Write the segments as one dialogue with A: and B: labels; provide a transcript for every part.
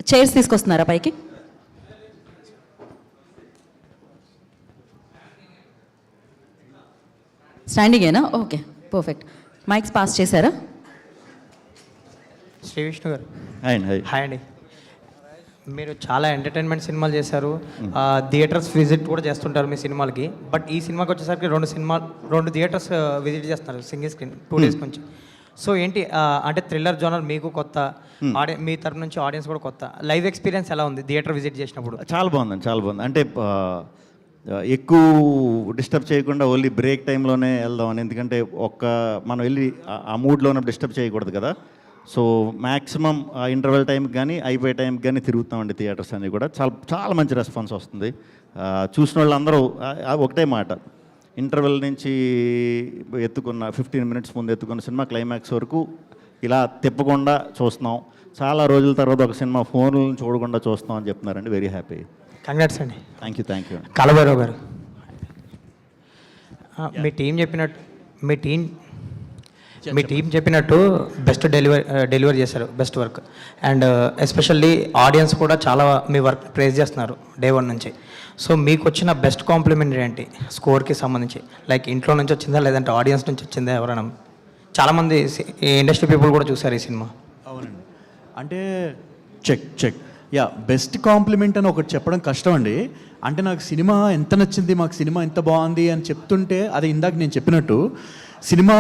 A: Chairs తీసుకొస్తున్నారా పైకి? స్టాండింగేనా? Okay, perfect. మైక్స్ పాస్ చేశారా?
B: శ్రీ విష్ణు గారు
C: హాయ్.
B: హాయ్ అండి. మీరు చాలా ఎంటర్టైన్మెంట్ సినిమాలు చేశారు, థియేటర్స్ విజిట్ కూడా చేస్తుంటారు మీ సినిమాలకి. బట్ ఈ సినిమాకి వచ్చేసరికి రెండు థియేటర్స్ విజిట్ చేస్తున్నారు సింగిల్ స్క్రీన్ 2 days నుంచి. సో ఏంటి అంటే థ్రిల్లర్ జోనర్ మీకు కొత్త, మీ తరపు నుంచి ఆడియన్స్ కూడా కొత్త. లైవ్ ఎక్స్పీరియన్స్ ఎలా ఉంది థియేటర్ విజిట్ చేసినప్పుడు?
C: చాలా బాగుంది. అంటే ఎక్కువ డిస్టర్బ్ చేయకుండా ఓన్లీ బ్రేక్ టైంలోనే వెళ్దామని, ఎందుకంటే మనం వెళ్ళి ఆ మూడ్లో ఉన్నప్పుడు డిస్టర్బ్ చేయకూడదు కదా. సో మ్యాక్సిమం ఇంటర్వెల్ టైంకి కానీ అయిపోయే టైంకి కానీ తిరుగుతామండి థియేటర్స్ అన్నీ కూడా. చాలా మంచి రెస్పాన్స్ వస్తుంది. చూసిన వాళ్ళందరూ ఒకటే మాట, ఇంటర్వెల్ నుంచి ఎత్తుకున్న 15 minutes ముందు ఎత్తుకున్న సినిమా క్లైమాక్స్ వరకు ఇలా తిప్పకుండా చూస్తున్నాం. చాలా రోజుల తర్వాత ఒక సినిమా ఫోన్లను చూడకుండా చూస్తున్నాం అని చెప్తున్నారండి. Very happy.
B: కంగ్రాట్స్ అండి.
C: Thank you.
B: కలభైరవ్ గారు, మీ టీం చెప్పినట్టు బెస్ట్ డెలివరీ చేశారు, best work. And especially audience కూడా చాలా మీ వర్క్ ప్రేజ్ చేస్తున్నారు డే 1 నుంచి. సో మీకు వచ్చిన బెస్ట్ కాంప్లిమెంటరీ ఏంటి స్కోర్కి సంబంధించి? లైక్ ఇంట్లో నుంచి వచ్చిందా, లేదంటే ఆడియన్స్ నుంచి వచ్చిందా? ఎవరైనా చాలామంది ఇండస్ట్రీ పీపుల్ కూడా చూశారు ఈ సినిమా.
D: అవునండి, అంటే చెక్ బెస్ట్ కాంప్లిమెంట్ అని ఒకటి చెప్పడం కష్టం అండి. అంటే నాకు సినిమా ఎంత నచ్చింది, మాకు సినిమా ఎంత బాగుంది అని చెప్తుంటే, అది ఇందాక నేను చెప్పినట్టు సినిమా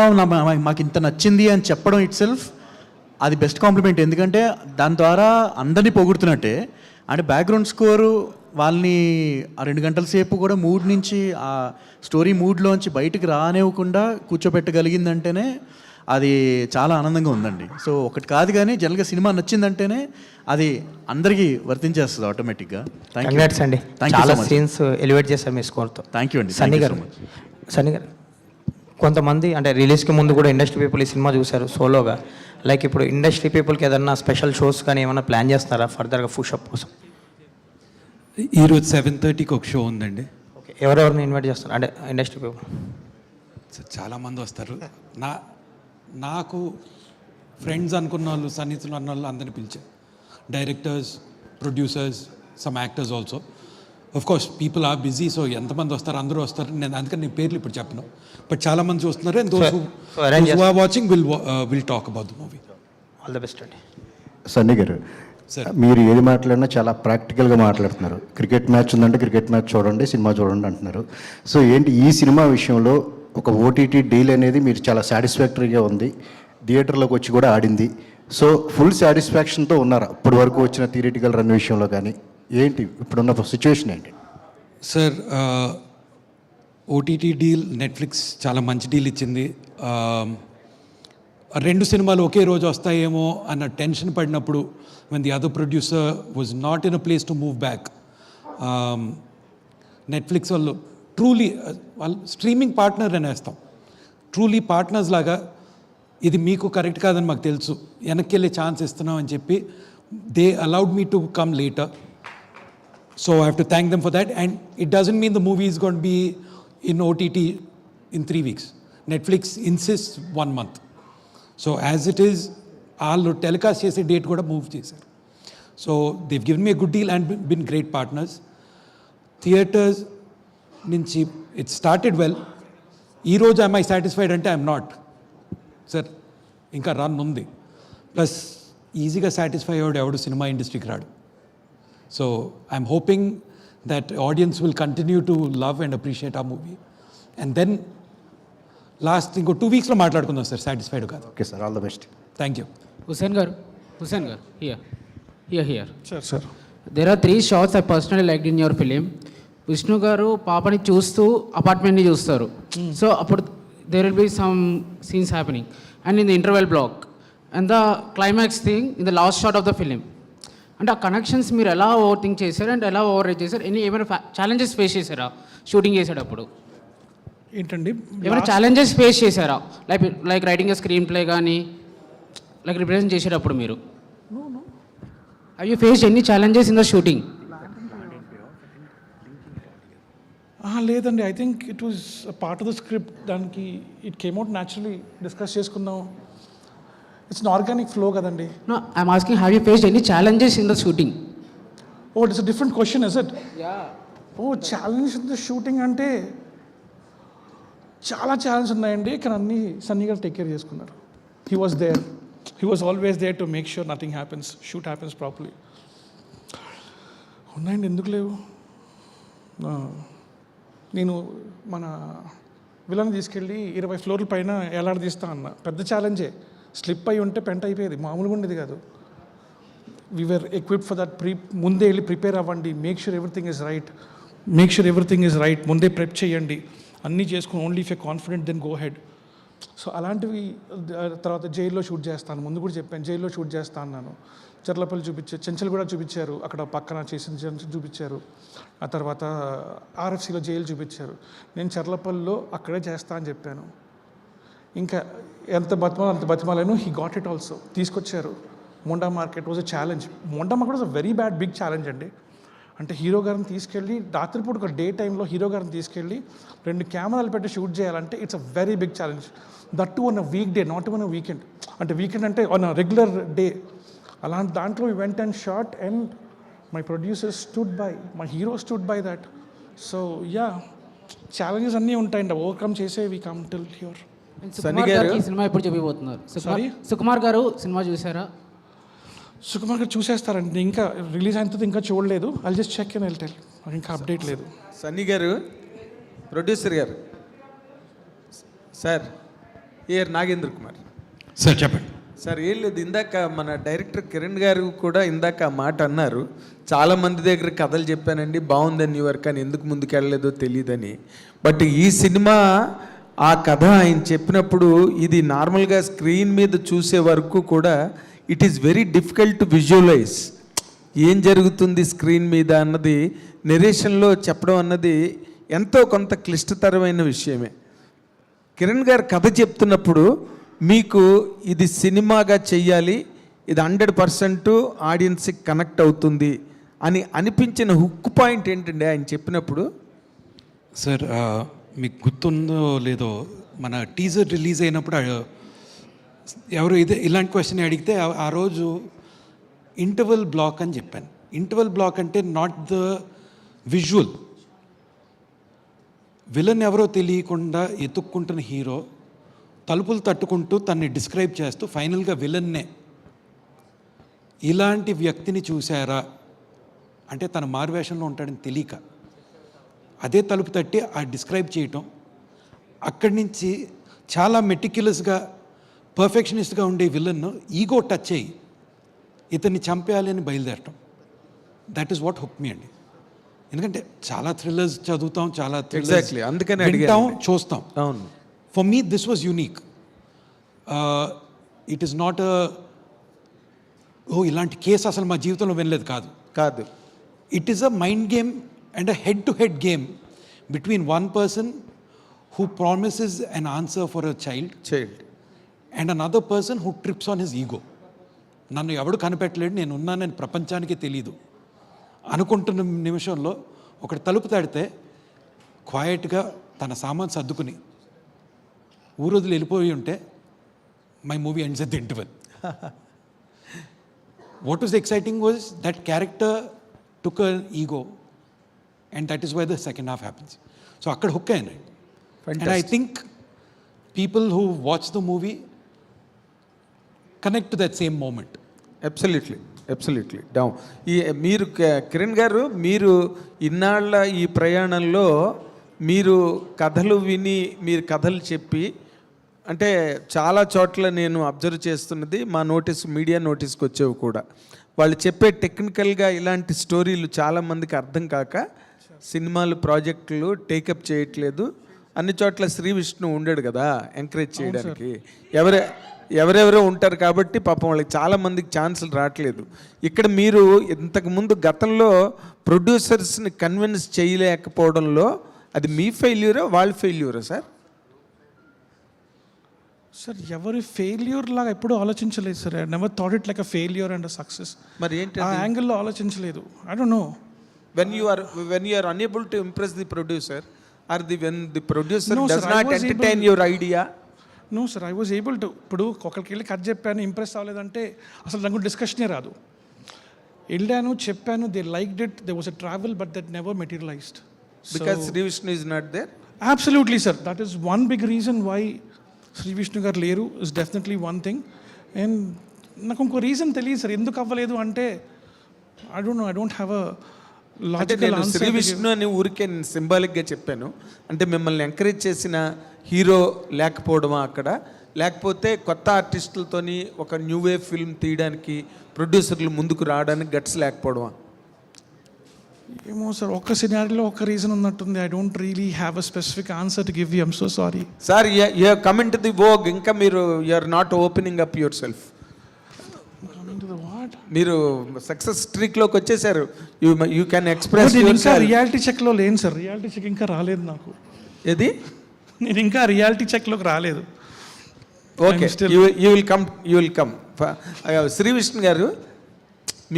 D: మాకు ఇంత నచ్చింది అని చెప్పడం ఇట్ సెల్ఫ్ అది బెస్ట్ కాంప్లిమెంట్. ఎందుకంటే దాని ద్వారా అందరినీ పొగుడుతున్నట్టే. అంటే బ్యాక్గ్రౌండ్ స్కోరు వాళ్ళని ఆ 2 గంటల సేపు కూడా మూడ్ నుంచి, ఆ స్టోరీ మూడ్లోంచి బయటకు రానివ్వకుండా కూర్చోబెట్టగలిగిందంటేనే అది చాలా ఆనందంగా ఉందండి. సో ఒకటి కాదు, కానీ జనరల్గా సినిమా నచ్చిందంటేనే అది అందరికీ వర్తించేస్తుంది ఆటోమేటిక్గా.
B: కంగ్రాట్స్ అండి, చాలా సీన్స్ ఎలివేట్ చేశారు మీ స్కోర్తో.
D: థ్యాంక్ యూ అండి.
B: సన్నీ గారు, కొంతమంది అంటే రిలీజ్కి ముందు కూడా ఇండస్ట్రీ పీపుల్ ఈ సినిమా చూశారు సోలోగా. లైక్ ఇప్పుడు ఇండస్ట్రీ పీపుల్కి ఏదన్నా స్పెషల్ షోస్ కానీ ఏమైనా ప్లాన్ చేస్తారా ఫర్దర్గా పుషప్ కోసం?
E: ఈరోజు 7:30కి ఒక షో ఉందండి.
B: ఓకే, ఎవరెవరిని ఇన్వైట్ చేస్తారు అంటే ఇండస్ట్రీ పీపుల్?
E: చాలామంది వస్తారు. నాకు ఫ్రెండ్స్ అనుకున్న వాళ్ళు, సన్నిహితులు అన్న వాళ్ళు అందరినీ పిలిచారు. Directors, producers, some actors also. Of course people are busy, so ఎంతమంది వస్తారు, అందరూ వస్తారు. అందుకని నేను పేర్లు ఇప్పుడు చెప్పను, బట్ చాలామంది చూస్తున్నారు. And those who are watching will talk about the movie.
B: All the best అండి.
F: సన్నీ గారు, మీరు ఏది మాట్లాడినా చాలా ప్రాక్టికల్గా మాట్లాడుతున్నారు. క్రికెట్ మ్యాచ్ ఉందంటే క్రికెట్ మ్యాచ్ చూడండి, సినిమా చూడండి అంటున్నారు. సో ఏంటి ఈ సినిమా విషయంలో ఒక ఓటీటీ డీల్ అనేది మీరు చాలా సాటిస్ఫాక్టరీగా ఉంది, థియేటర్లోకి వచ్చి కూడా ఆడింది. సో ఫుల్ సాటిస్ఫాక్షన్తో ఉన్నారా ఇప్పటి వరకు వచ్చిన థియేటికల్ రన్ విషయంలో? కానీ ఏంటి ఇప్పుడున్న సిచ్యువేషన్ ఏంటి?
E: సార్, ఓటీటీ డీల్ నెట్ఫ్లిక్స్ చాలా మంచి డీల్ ఇచ్చింది. 2 సినిమాలు ఒకే రోజు వస్తాయేమో అన్న టెన్షన్ పడినప్పుడు, when the other producer was not in a place to move back, Netflix వాళ్ళు ట్రూలీ వాళ్ళు స్ట్రీమింగ్ పార్ట్నర్ అనేస్తాం, ట్రూలీ పార్ట్నర్స్ లాగా ఇది మీకు కరెక్ట్ కాదని మాకు తెలుసు, వెనక్కి వెళ్ళే ఛాన్స్ ఇస్తున్నాం అని చెప్పి they allowed me to come later. So I have to thank them for that. And it doesn't mean the movie is going to be in OTT in 3 weeks. Netflix insists 1 month. So as it is, all telecast chese date kuda move chesaru. So they've given me a good deal and been great partners. Theaters nunchi it started well. Ee roju am I satisfied ante I am not. Sir, inka run undi. Plus easy ga satisfy avadu cinema industry ki raadu. So I'm hoping that audience will continue to love and appreciate our movie. And then last inko 2 weeks lo maatladukundam sir, satisfied kaadu.
F: Okay sir, all the best.
E: Thank you.
G: Hussain garu, here.
D: Sir.
G: There are 3 shots I personally liked in your film. Vishnu garu paapani చూస్తూ apartment ని చూస్తారు. So appudu there will be some scenes happening, and in the interval block and the climax thing in the last shot of the film. అంటే ఆ connections మీరు ఎలా overthink చేశారు and ఎలా overrate చేశారు? ఏమైనా ఛాలెంజెస్ ఫేస్ చేశారా shooting చేసేటప్పుడు?
D: ఏంటండి
G: ఏమైనా ఛాలెంజెస్ ఫేస్ చేశారా? Like writing a screenplay కానీ లైక్ రిప్రజెంట్ చేసేటప్పుడు మీరు have you faced any challenges in the shooting?
H: లేదండి, I think it was part of the script. దానికి it came out naturally. Discuss చేసుకుందాం, ఇట్స్ అన్ ఆర్గానిక్ ఫ్లో కదండి.
G: No, I'm asking, have you faced any challenges in the shooting?
H: Oh it's a different question is it? Oh challenge in the shooting అంటే చాలా challenge ఉన్నాయండి, కానీ అన్నీ సన్నీ గారు take care చేసుకున్నారు. He was always there to make sure nothing happens, shoot happens properly. ఉన్నాయండి, ఎందుకు లేవు. నేను మన విలన్ తీసుకెళ్ళి 20 ఫ్లోర్ల పైన ఎలాడదీస్తా అన్న, పెద్ద ఛాలెంజే. స్లిప్ అయి ఉంటే పెంట అయిపోయేది, మామూలుగా ఉండేది కాదు. We're equipped for that. ముందే వెళ్ళి ప్రిపేర్ అవ్వండి, make sure everything is right, ముందే ప్రెప్ చేయండి, అన్నీ చేసుకుని only if you confident then go head. So అలాంటివి. తర్వాత జైల్లో షూట్ చేస్తాను, ముందు కూడా చెప్పాను, జైల్లో షూట్ చేస్తా అన్నాను. చర్లపల్లి చూపించారు, చెంచల్ కూడా చూపించారు, అక్కడ పక్కన చేసిన చెంచల్ చూపించారు. ఆ తర్వాత ఆర్ఎఫ్సీలో జైలు చూపించారు. నేను చర్లపల్లిలో అక్కడే చేస్తా అని చెప్పాను. ఇంకా ఎంత బతిమాలను, హీ గాట్ ఇట్ ఆల్సో. తీసుకొచ్చారు. Monda market was a challenge. Monda market was a very bad big challenge అండి. అంటే హీరో గారిని తీసుకెళ్ళి రాత్రిపూట ఒక డే టైంలో హీరో గారిని తీసుకెళ్ళి 2 కెమెరాలు పెట్టి షూట్ చేయాలంటే it's a very big challenge. That to on a weekday, not on a weekend. అంటే వీకెండ్ అంటే ఆన్ అ రెగ్యులర్ డే. అలాంటి దాంట్లో we went and shot and my producer stood by, my hero stood by that. So yeah, challenges అన్నీ ఉంటాయండి, overcome చేసే we come till here.
G: Sukumar గారికి ఈ cinema ఎప్పుడు చెప్పిపోతున్నారు? సుకుమార్ గారు సినిమా చూసారా?
H: సుకుమార్ గారు చూసేస్తారండి, ఇంకా రిలీజ్ అయిన తర్వాత ఇంకా చూడలేదు. I'll just check and I'll tell, ఇంకా అప్డేట్ లేదు.
I: సన్నీ గారు, ప్రొడ్యూసర్ గారు, sir AR Nagendra Kumar
E: sir చెప్పండి.
I: సార్ ఏం లేదు, ఇందాక మన డైరెక్టర్ కిరణ్ గారు కూడా ఇందాక ఆ మాట అన్నారు, చాలామంది దగ్గర కథలు చెప్పానండి బాగుందని న్యూ వర్క్, అని ఎందుకు ముందుకెళ్ళలేదో తెలియదని. బట్ ఈ సినిమా ఆ కథ ఆయన చెప్పినప్పుడు ఇది నార్మల్గా స్క్రీన్ మీద చూసే వరకు కూడా it is very difficult to visualise ఏం జరుగుతుంది స్క్రీన్ మీద అన్నది నెరేషన్లో చెప్పడం అన్నది ఎంతో కొంత క్లిష్టతరమైన విషయమే. కిరణ్ గారు కథ చెప్తున్నప్పుడు మీకు ఇది సినిమాగా చెయ్యాలి, ఇది 100% ఆడియన్స్కి కనెక్ట్ అవుతుంది అని అనిపించిన హుక్ పాయింట్ ఏంటండి ఆయన చెప్పినప్పుడు?
E: సార్ మీకు గుర్తుందో లేదో, మన టీజర్ రిలీజ్ అయినప్పుడు ఎవరు ఇలాంటి క్వశ్చన్ అడిగితే ఆ రోజు ఇంటర్వల్ బ్లాక్ అని చెప్పాను. ఇంటర్వల్ బ్లాక్ అంటే నాట్ ద విజువల్, విలన్ ఎవరో తెలియకుండా ఎత్తుక్కుంటున్న హీరో తలుపులు తట్టుకుంటూ తన్ని డిస్క్రైబ్ చేస్తూ ఫైనల్గా విలన్నే, ఇలాంటి వ్యక్తిని చూసారా అంటే తన మారువేషంలో ఉంటాడని తెలియక అదే తలుపు తట్టి ఆ డిస్క్రైబ్ చేయటం, అక్కడి నుంచి చాలా మెటిక్యులస్గా పర్ఫెక్షనిస్ట్గా ఉండే విలన్ను ఈగో టచ్ అయ్యి ఇతన్ని చంపేయాలి అని బయలుదేరటం. దట్ ఈస్ వాట్ హుక్ మీ అండి. ఎందుకంటే చాలా థ్రిల్లర్స్ చదువుతాం, చాలా
I: ఎగ్జాక్ట్లీ అందుకని
E: వింటాం, చూస్తాం.
I: అవును,
E: for me this was unique. It is not ఇలాంటి కేసు అసలు మా జీవితంలో వినలేదు కాదు. It is a mind game and a head to head game between one person who promises an answer for a child and another person who trips on his ego. నన్ను ఎవడు కనిపెట్టలేడు, నేను ఉన్నానని ప్రపంచానికే తెలీదు అనుకుంటున్న నిమిషంలో ఒకటి తలుపు తాడితే క్వైట్గా తన సామాన్ సర్దుకుని ఊరొదిలి వెళ్ళిపోయి ఉంటే my movie ends at the interval. What was exciting was that character took a ego and that is why the second half happens. So అక్కడ హుక్ అయినాయి. And I think people who watch the movie connect to that same moment.
I: Absolutely down. ఈ మీరు కిరణ్ గారు, మీరు ఇన్నాళ్ళ ఈ ప్రయాణంలో మీరు కథలు విని, మీరు కథలు చెప్పి, అంటే చాలా చోట్ల నేను అబ్జర్వ్ చేస్తున్నది, మా మీడియా నోటీస్కి వచ్చేవి కూడా, వాళ్ళు చెప్పే టెక్నికల్గా ఇలాంటి స్టోరీలు చాలామందికి అర్థం కాక సినిమాలు ప్రాజెక్టులు టేకప్ చేయట్లేదు. అన్ని చోట్ల శ్రీ విష్ణు ఉండడు కదా ఎంకరేజ్ చేయడానికి, ఎవరెవరో ఉంటారు కాబట్టి పాపం వాళ్ళకి చాలామందికి ఛాన్సులు రావట్లేదు. ఇక్కడ మీరు ఇంతకుముందు గతంలో ప్రొడ్యూసర్స్ని కన్విన్స్ చేయలేకపోవడంలో అది మీ ఫెయిల్యూరా వాళ్ళ ఫెయిల్యూరా సార్?
H: సార్ ఎవరి ఫెయిల్యూర్ లాగా ఎప్పుడూ ఆలోచించలేదు sir. I never thought it like a failure and a success.
I: మరి ఏంటి
H: ఆ యాంగిల్లో ఆలోచించలేదు. I don't know.
I: when you are unable to impress the producer or when the producer does not entertain your idea?
H: No sir, I was able to. ఇప్పుడు ఒకరికి వెళ్ళి కథ చెప్పాను, ఇంప్రెస్ అవ్వలేదంటే అసలు నాకు డిస్కషనే రాదు. వెళ్ళాను, చెప్పాను, they liked it, they was a travel, but that never materialised.
I: Because Shri Vishnu is not there.
H: Absolutely, sir. That is one big reason why Sri Vishnu garu leru is definitely one thing. And నాకు ఇంకో reason తెలియదు sir ఎందుకు అవ్వలేదు అంటే. I don't have a
I: అంటే
H: logical
I: నేను Shri
H: answer.
I: Vishnu అని ఊరికే నేను సింబాలిక్గా చెప్పాను. అంటే మిమ్మల్ని ఎంకరేజ్ చేసిన హీరో లేకపోవడమా అక్కడ, లేకపోతే కొత్త ఆర్టిస్టులతోని ఒక న్యూ వేవ్ ఫిల్మ్ తీయడానికి ప్రొడ్యూసర్లు ముందుకు రావడానికి గట్స్ లేకపోవడమా?
H: ఏమో సార్, ఒక్క సినారీలో ఒక్క రీజన్ ఉన్నట్టుంది. I don't really have a specific answer to give you. I'm so sorry
I: sir. You coming to the vogue, ఇంకా మీరు you are not opening up yourself. మీరు సక్సెస్ స్ట్రీక్లోకి వచ్చేసారు. You can express.
H: ఇంకా reality చెక్లో లేను sir. Reality check ఇంకా రాలేదు నాకు.
I: ఏది?
H: నేను ఇంకా రియాలిటీ చెక్లోకి రాలేదు.
I: Okay, you will come. Shri Vishnu గారు,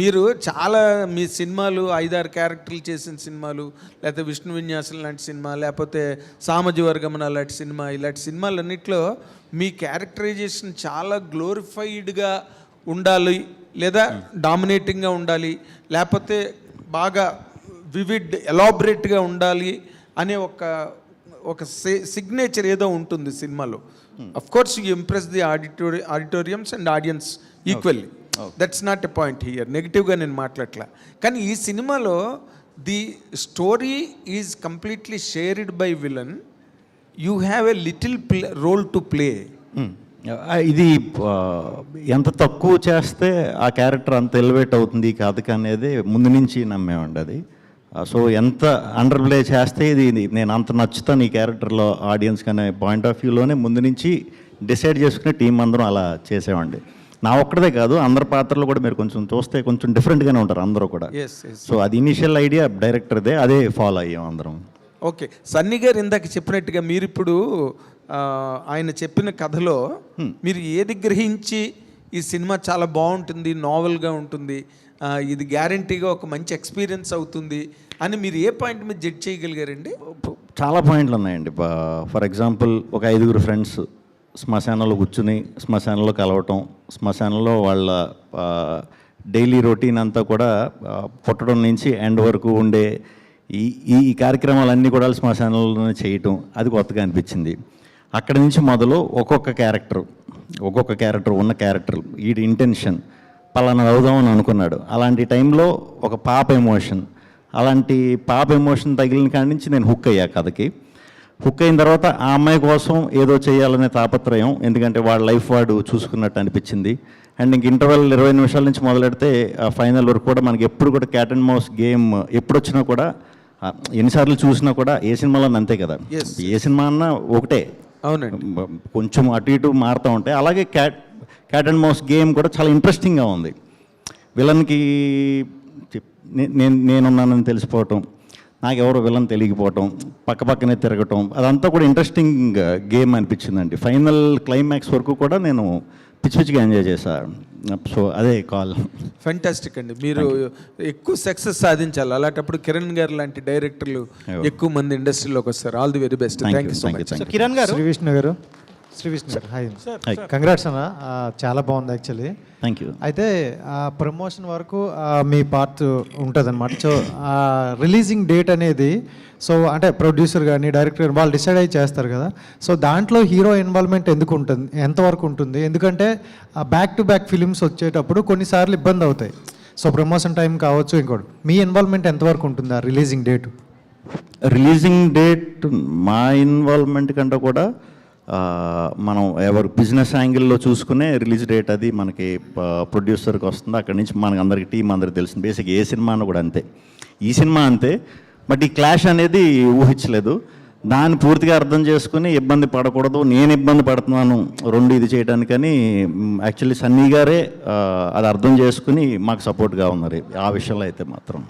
I: మీరు చాలా మీ సినిమాలు 5-6 క్యారెక్టర్లు చేసిన సినిమాలు, లేకపోతే విష్ణు విన్యాసం లాంటి సినిమా, లేకపోతే సామజవర్గమన లాంటి సినిమా, ఇలాంటి సినిమాలన్నింటిలో మీ క్యారెక్టరైజేషన్ చాలా గ్లోరిఫైడ్గా ఉండాలి, లేదా డామినేటింగ్గా ఉండాలి, లేకపోతే బాగా వివిడ్ ఎలాబరేట్గా ఉండాలి అనే ఒక సిగ్నేచర్ ఏదో ఉంటుంది సినిమాలో. Of course you impress the auditoriums and audience equally. That's not a point here. నెగిటివ్గా నేను మాట్లాడట్లా. కానీ ఈ సినిమాలో the story is completely shared by villain. You have a little role to play.
C: ఇది ఎంత తక్కువ చేస్తే ఆ క్యారెక్టర్ అంత ఎలివేట్ అవుతుంది ఈ కథకి అనేది ముందు నుంచి నమ్మేమండి అది. సో ఎంత అండర్ ప్లే చేస్తే ఇది నేను అంత నచ్చుతాను ఈ క్యారెక్టర్లో ఆడియన్స్ అనే పాయింట్ ఆఫ్ వ్యూలోనే ముందు నుంచి డిసైడ్ చేసుకునే టీం అందరం అలా చేసేవాడి. నా ఒక్కడే కాదు, అందరి పాత్రలు కూడా మీరు కొంచెం చూస్తే కొంచెం డిఫరెంట్గానే ఉంటారు అందరూ కూడా. సో అది ఇనిషియల్ ఐడియా డైరెక్టర్దే, అదే ఫాలో అయ్యాం అందరం.
I: ఓకే, సన్నీ గారు ఇందాక చెప్పినట్టుగా మీరు ఇప్పుడు ఆయన చెప్పిన కథలో మీరు ఏది గ్రహించి ఈ సినిమా చాలా బాగుంటుంది, నావెల్గా ఉంటుంది, ఇది గ్యారంటీగా ఒక మంచి ఎక్స్పీరియన్స్ అవుతుంది అని మీరు ఏ పాయింట్ మీద జడ్జ్ చేయగలిగారండి?
C: చాలా పాయింట్లు ఉన్నాయండి. ఫర్ ఎగ్జాంపుల్, ఒక 5 ఫ్రెండ్స్ శ్మశానంలో కూర్చుని శ్మశానంలో కలవటం, శ్మశానంలో వాళ్ళ డైలీ రొటీన్ అంతా కూడా పుట్టడం నుంచి ఎండ్ వరకు ఉండే ఈ కార్యక్రమాలన్నీ కూడా శ్మశానంలోనే చేయటం, అది కొత్తగా అనిపించింది. అక్కడి నుంచి మొదలు ఒక్కొక్క క్యారెక్టర్ ఉన్న క్యారెక్టర్ వీడి ఇంటెన్షన్ పలానా అవుదామని అనుకున్నాడు. అలాంటి టైంలో ఒక పాప ఎమోషన్ తగిలిన కాడి నుంచి నేను హుక్ అయ్యా కథకి. హుక్ అయిన తర్వాత ఆ అమ్మాయి కోసం ఏదో చేయాలనే తాపత్రయం, ఎందుకంటే వాడి లైఫ్ వాడు చూసుకున్నట్టు అనిపించింది. అండ్ ఇంక ఇంటర్వెల్ 20 నిమిషాల నుంచి మొదలెడితే ఫైనల్ వరకు కూడా మనకి ఎప్పుడు కూడా క్యాట్ అండ్ మౌస్ గేమ్ ఎప్పుడు వచ్చినా కూడా ఎన్నిసార్లు చూసినా కూడా ఏ సినిమాలో అంతే కదా, ఏ సినిమా అన్నా ఒకటే.
I: అవునండి,
C: కొంచెం అటు ఇటు మారుతూ ఉంటాయి. అలాగే క్యాట్ అండ్ మౌస్ గేమ్ కూడా చాలా ఇంట్రెస్టింగ్గా ఉంది. విలన్కి నేనున్నానని తెలిసిపోవటం, నాకెవరో విలన్ తెలియకపోవటం, పక్కనే తిరగటం, అదంతా కూడా ఇంట్రెస్టింగ్ గేమ్ అనిపించిందండి. ఫైనల్ క్లైమాక్స్ వరకు కూడా నేను పిచ్చిగా ఎంజాయ్ చేశాను. సో అదే కాల్.
I: ఫెంటాస్టిక్ అండి. మీరు ఎక్కువ సక్సెస్ సాధించాలి. అలాంటప్పుడు కిరణ్ గారు లాంటి డైరెక్టర్లు ఎక్కువ మంది ఇండస్ట్రీలోకి వస్తారు. All the very best. Thank you so much.
B: Kiran గారు,
J: శ్రీ విష్ణు గారు హాయ్, కంగ్రాట్స్ అన్న, చాలా బాగుంది యాక్చువల్లీ.
C: Thank you.
J: అయితే ప్రమోషన్ వరకు మీ పార్ట్ ఉంటుంది అనమాట. సో రిలీజింగ్ డేట్ అనేది సో అంటే ప్రొడ్యూసర్ కానీ డైరెక్టర్ కానీ వాళ్ళు డిసైడ్ అయ్యి చేస్తారు కదా. సో దాంట్లో హీరో ఇన్వాల్వ్మెంట్ ఎందుకు ఉంటుంది, ఎంతవరకు ఉంటుంది? ఎందుకంటే బ్యాక్ టు బ్యాక్ ఫిలిమ్స్ వచ్చేటప్పుడు కొన్నిసార్లు ఇబ్బంది అవుతాయి. సో ప్రమోషన్ టైం కావచ్చు, ఇంకోటి మీ ఇన్వాల్వ్మెంట్ ఎంతవరకు ఉంటుంది ఆ రిలీజింగ్ డేట్?
C: మా ఇన్వాల్వ్మెంట్ కంటే కూడా మనం ఎవరు బిజినెస్ యాంగిల్లో చూసుకునే రిలీజ్ డేట్ అది మనకి ప్రొడ్యూసర్కి వస్తుంది. అక్కడి నుంచి మనకు అందరికి టీం అందరికి తెలిసింది. బేసిక్ ఏ సినిమా అన్న కూడా అంతే, ఈ సినిమా అంతే. బట్ ఈ క్లాష్ అనేది ఊహించలేదు. దాన్ని పూర్తిగా అర్థం చేసుకుని ఇబ్బంది పడకూడదు, నేను ఇబ్బంది పడుతున్నాను రెండు ఇది చేయడానికని యాక్చువల్లీ సన్నీ గారే అది అర్థం చేసుకుని మాకు సపోర్ట్గా ఉన్నారు ఆ విషయంలో అయితే మాత్రం.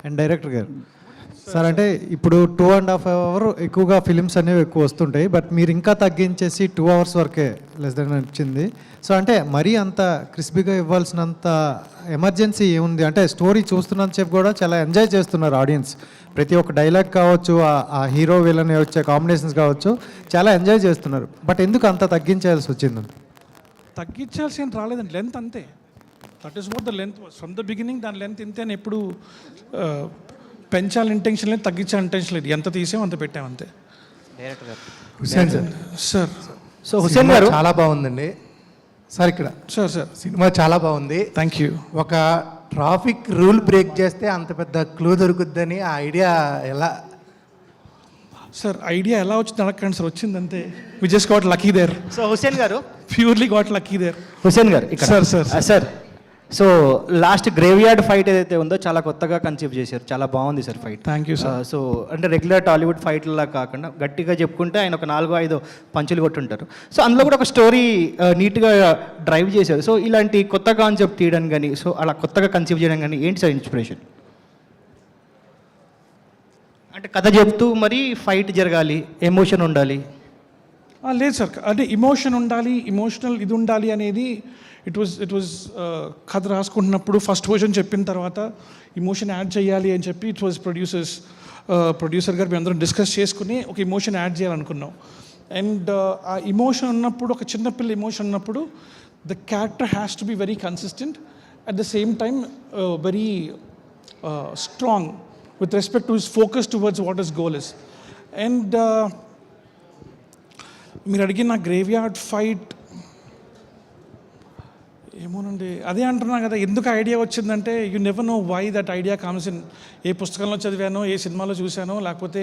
J: అండ్ డైరెక్టర్ గారు సార్ అంటే ఇప్పుడు 2.5 అవర్ ఎక్కువగా ఫిలిమ్స్ అనేవి ఎక్కువ వస్తుంటాయి, బట్ మీరు ఇంకా తగ్గించేసి 2 అవర్స్ వరకే లెస్ దెన్ వచ్చింది. సో అంటే మరీ అంత క్రిస్పీగా ఇవ్వాల్సినంత ఎమర్జెన్సీ ఏముంది? అంటే స్టోరీ చూస్తున్నంతసేపు కూడా చాలా ఎంజాయ్ చేస్తున్నారు ఆడియన్స్. ప్రతి ఒక్క డైలాగ్ కావచ్చు, ఆ హీరో విలన్ వచ్చే కాంబినేషన్స్ కావచ్చు, చాలా ఎంజాయ్ చేస్తున్నారు. బట్ ఎందుకు అంత తగ్గించాల్సి వచ్చింది?
H: తగ్గించాల్సి ఏం రాలేదండి, లెంత్ అంతే. That is what the length was from the beginning. దాని లెంత్ ఇంతే అని ఎప్పుడు పెంచాలి ఇంటెన్షన్ లేదు, తగ్గించాలి ఇంటెన్షన్ లేదు. ఎంత తీసాం అంత పెట్టాం అంతే.
K: Hussain sir.
H: Sir
K: so Hussain గారు చాలా బాగుందండి సార్. ఇక్కడ
H: సార్ సార్
K: సినిమా చాలా బాగుంది.
H: Thank you.
K: ఒక ట్రాఫిక్ రూల్ బ్రేక్ చేస్తే అంత పెద్ద క్లూ దొరుకుద్దని ఆ ఐడియా ఎలా?
H: సార్ ఐడియా ఎలా వచ్చింది అడగండి సార్, వచ్చిందంతే. We just got lucky there.
K: So Hussain గారు,
H: purely got lucky there.
L: Hussain గారు
H: sir sir
L: sir so last graveyard fight ఏదైతే ఉందో చాలా కొత్తగా కన్సీవ్ చేశారు, చాలా బాగుంది sir fight.
H: Thank you sir.
L: So అంటే రెగ్యులర్ టాలీవుడ్ ఫైట్లా కాకుండా గట్టిగా చెప్పుకుంటే ఆయన ఒక 4-5 పంచులు కొట్టుంటారు. సో అందులో కూడా ఒక స్టోరీ నీట్గా డ్రైవ్ చేశారు. సో ఇలాంటి కొత్త కాన్సెప్ట్ తీయడం కానీ, సో అలా కొత్తగా కన్సీవ్ చేయడం కానీ ఏంటి సార్ ఇన్స్పిరేషన్? అంటే కథ చెప్తూ మరి ఫైట్ జరగాలి, ఎమోషన్ ఉండాలి.
H: లేదు సార్, అంటే ఇమోషన్ ఉండాలి, ఇమోషనల్ ఇది ఉండాలి అనేది ఇట్ వాజ్ కథ రాసుకుంటున్నప్పుడు ఫస్ట్ వర్షన్ చెప్పిన తర్వాత ఇమోషన్ యాడ్ చేయాలి అని చెప్పి ఇట్ వాజ్ ప్రొడ్యూసర్ గారు మేము అందరం డిస్కస్ చేసుకుని ఒక ఇమోషన్ యాడ్ చేయాలనుకున్నాం. అండ్ ఆ ఇమోషన్ ఉన్నప్పుడు, ఒక చిన్నపిల్ల ఇమోషన్ ఉన్నప్పుడు the character has to be very consistent, at the same time very strong with respect to his focus towards what his goal is. And మీరు అడిగిన నా గ్రేవ్యార్డ్ ఫైట్ ఏమోనండి, అదే అంటున్నా కదా, ఎందుకు ఐడియా వచ్చిందంటే you never know why that idea comes in. ఏ పుస్తకంలో చదివానో, ఏ సినిమాలో చూశానో, లేకపోతే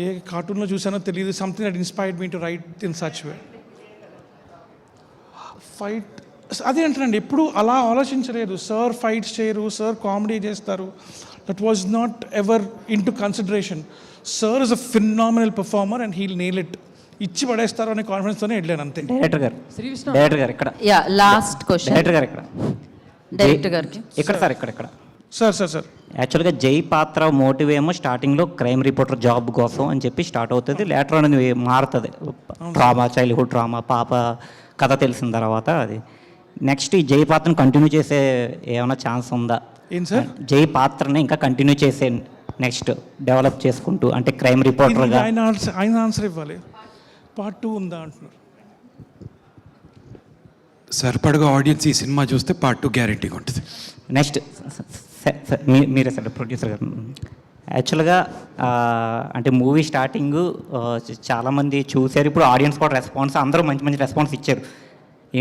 H: ఏ కార్టూన్లో చూశానో తెలియదు. Something that inspired me to write in such way. Fight అదే అంటానండి, ఎప్పుడు అలా ఆలోచించలేదు. సార్ ఫైట్స్ చేయరు, సార్ కామెడీ చేస్తారు, that was not ever in to consideration. Sir is a phenomenal performer and he'll nail it. ఇచ్చి పడేస్తారు అనే కాన్ఫిడెన్స్తోనే వెళ్ళాను అంతే.
L: డైరెక్టర్ గారు ఇక్కడ
A: యా లాస్ట్ క్వశ్చన్
L: డైరెక్టర్ గారు ఇక్కడ
A: డైరెక్టర్ గారికి.
L: ఇక్కడ సార్ ఇక్కడ
H: సార్
L: యాక్చువల్గా జై పాత్ర మోటివ్ ఏమో స్టార్టింగ్లో క్రైమ్ రిపోర్టర్ జాబ్ కోసం అని చెప్పి స్టార్ట్ అవుతుంది, లేటర్ అనేది మారుతుంది. డ్రామా, చైల్డ్హుడ్ డ్రామా, పాప కథ తెలిసిన తర్వాత అది నెక్స్ట్ ఈ జై పాత్రను కంటిన్యూ చేసే ఏమైనా ఛాన్స్ ఉందా?
H: ఏం సార్?
L: జై పాత్రని ఇంకా కంటిన్యూ చేసే నెక్స్ట్ డెవలప్ చేసుకుంటూ, అంటే క్రైమ్ రిపోర్టర్గా
H: ఆయన ఆన్సర్ ఇవ్వాలి. పార్ట్ 2 ఉందా అంటున్నారు.
E: సరిపడగా ఆడియన్స్ ఈ సినిమా చూస్తే పార్ట్ 2 గ్యారెంటీగా ఉంటుంది.
L: నెక్స్ట్ మీరే సార్ ప్రొడ్యూసర్ గారు. యాక్చువల్గా అంటే మూవీ స్టార్టింగ్ చాలామంది చూశారు, ఇప్పుడు ఆడియన్స్ కూడా రెస్పాన్స్, అందరూ మంచి మంచి రెస్పాన్స్ ఇచ్చారు.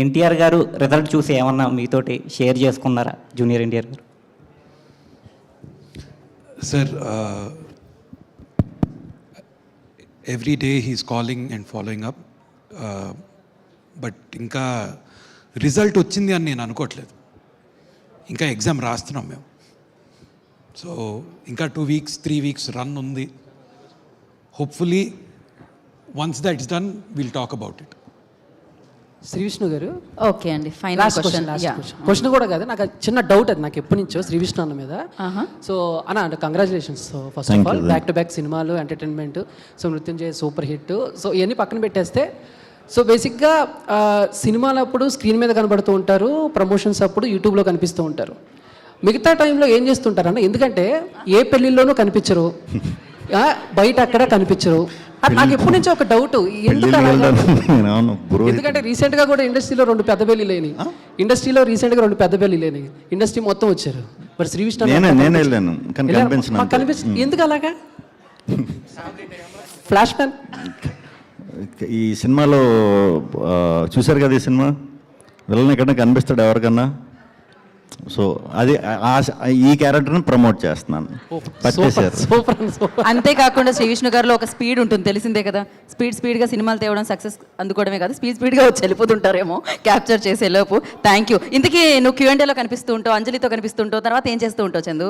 L: ఎన్టీఆర్ గారు రిజల్ట్ చూసి ఏమన్నా మీతోటి షేర్ చేసుకున్నారా జూనియర్ ఎన్టీఆర్ గారు?
E: Sir every day he's calling and following up, but ఇంకా రిజల్ట్ వచ్చింది అని నేను అనుకోవట్లేదు. ఇంకా ఎగ్జామ్ రాస్తున్నాం మేము. సో ఇంకా 2 వీక్స్ 3 వీక్స్ రన్ ఉంది. Hopefully once that is done will talk about it.
M: Shri Vishnu గారు,
A: ఓకే అండి, ఫైనల్ క్వశ్చన్.
M: క్వశ్చన్ కూడా కాదు, నాకు చిన్న డౌట్ అది నాకు ఎప్పటి నుంచో శ్రీ విష్ణు అన్న మీద. సో అంటే congratulations first of all, back to back సినిమాలు, ఎంటర్టైన్మెంట్, సో మృత్యుంజయ సూపర్ హిట్. సో ఇవన్నీ పక్కన పెట్టేస్తే, సో బేసిక్గా సినిమాలప్పుడు స్క్రీన్ మీద కనబడుతూ ఉంటారు, ప్రమోషన్స్ అప్పుడు యూట్యూబ్లో కనిపిస్తూ ఉంటారు. మిగతా టైంలో ఏం చేస్తుంటారన్న, ఎందుకంటే ఏ పెళ్ళిళ్ళలోనూ కనిపించరు, బయట అక్కడ కనిపించరు. నాకు ఎప్పటి నుంచో ఒక డౌట్, ఎందుకంటే రీసెంట్గా కూడా ఇండస్ట్రీలో 2 పెద్ద పెళ్లి లేని, ఇండస్ట్రీలో రీసెంట్గా 2 పెద్ద పెళ్లి లేని, ఇండస్ట్రీ మొత్తం వచ్చారు. మరి శ్రీ విష్ణు కనిపించింది, ఎందుకు అలాగా? ఫ్లాష్ మ్యాన్
C: ఈ సినిమాలో చూశారు కదా, ఈ సినిమా విలన్ ఎక్కడన్నా కనిపిస్తాడు ఎవరికన్నా? సో అది ఈ క్యారెక్టర్ని ప్రమోట్ చేస్తున్నాను.
A: అంతేకాకుండా శ్రీ విష్ణు గారిలో ఒక స్పీడ్ ఉంటుంది, తెలిసిందే కదా. స్పీడ్గా సినిమాలు తేవడం, సక్సెస్ అందుకోవడమే కాదు, స్పీడ్గా వచ్చి వెళ్ళిపోతుంటారేమో క్యాప్చర్ చేసే లోపు. Thank you. ఇంతకీ నువ్వు Q&Aలో కనిపిస్తూ ఉంటావు, అంజలితో కనిపిస్తుంటావు, తర్వాత ఏం చేస్తూ ఉంటావు చందు?